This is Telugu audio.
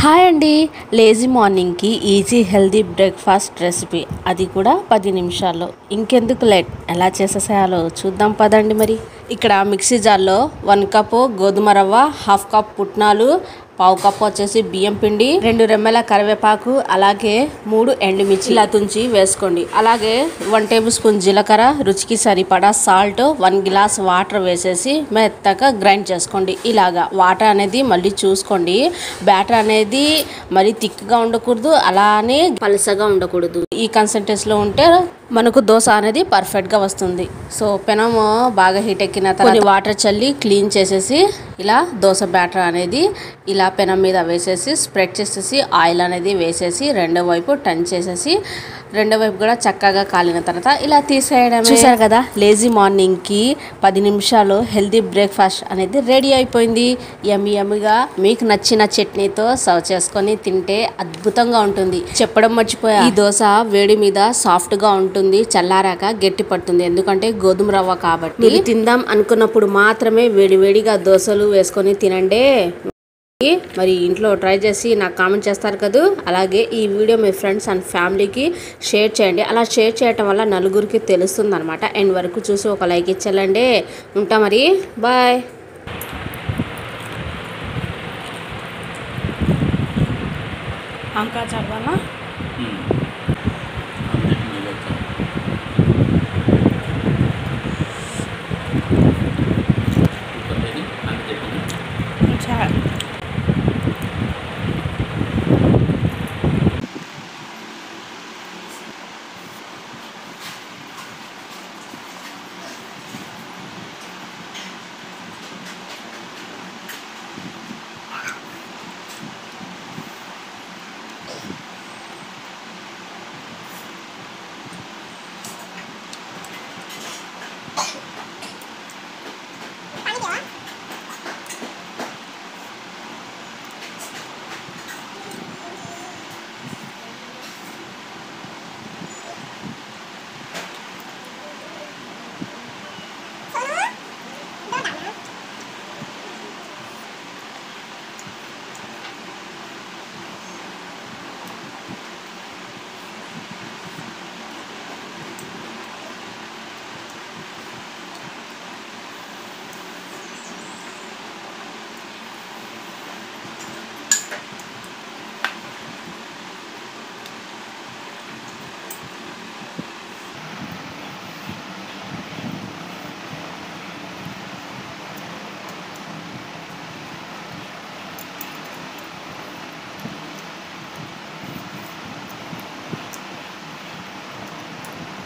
హాయ్ అండి. లేజీ మార్నింగ్కి ఈజీ హెల్తీ బ్రేక్ఫాస్ట్ రెసిపీ, అది కూడా 10 నిమిషాల్లో. ఇంకెందుకు లేట్, ఎలా చేసేసేయాలో చూద్దాం పదండి. మరి ఇక్కడ మిక్సీ జార్లో 1 కప్పు గోధుమ రవ్వ, 1/2 కప్ పుట్నాలు, 1/4 కప్పు వచ్చేసి బియ్యం పిండి, 2 రెమ్మల కరివేపాకు, అలాగే 3 ఎండుమిర్చి ఇలా తుంచి వేసుకోండి. అలాగే 1 టేబుల్ స్పూన్ జీలకర్ర, రుచికి సరిపడా సాల్ట్, 1 గ్లాస్ వాటర్ వేసేసి మెత్తగా గ్రైండ్ చేసుకోండి. ఇలాగా వాటర్ అనేది మళ్ళీ చూసుకోండి. బ్యాటర్ అనేది మరి థిక్గా ఉండకూడదు, అలానే పలసగా ఉండకూడదు. ఈ కన్సిస్టెన్సీలో ఉంటే మనకు దోశ అనేది పర్ఫెక్ట్గా వస్తుంది. సో పెనము బాగా హీట్ ఎక్కిన తర్వాత వాటర్ చల్లి క్లీన్ చేసేసి ఇలా దోశ బ్యాటర్ అనేది ఇలా పెనం మీద వేసేసి స్ప్రెడ్ చేసేసి ఆయిల్ అనేది వేసేసి రెండో వైపు టర్న్ చేసేసి రెండో వైపు కూడా చక్కగా కాలిన తర్వాత ఇలా తీసేయడం. చూసారు కదా, లేజీ మార్నింగ్కి 10 నిమిషాలు హెల్తీ బ్రేక్ఫాస్ట్ అనేది రెడీ అయిపోయింది. యమ్మీగా మీకు నచ్చిన చట్నీతో సర్వ్ చేసుకొని తింటే అద్భుతంగా ఉంటుంది. చెప్పడం మర్చిపోయా, ఈ దోశ వేడి మీద సాఫ్ట్గా ఉంటుంది, చల్లారాక గట్టి పడుతుంది. ఎందుకంటే గోధుమ రవ్వ కాబట్టి. మీరు తిందాం అనుకున్నప్పుడు మాత్రమే వేడివేడిగా దోశలు వేసుకొని తినండి. మరి ఇంట్లో ట్రై చేసి నాకు కామెంట్ చేస్తారు కదా. అలాగే ఈ వీడియో మీ ఫ్రెండ్స్ అండ్ ఫ్యామిలీకి షేర్ చేయండి. అలా షేర్ చేయటం వల్ల నలుగురికి తెలుస్తుంది అనమాట. ఎండ్ వరకు చూసి ఒక లైక్ ఇచ్చేయండి. ఉంటా మరి, బాయ్. అంకా చదవనా?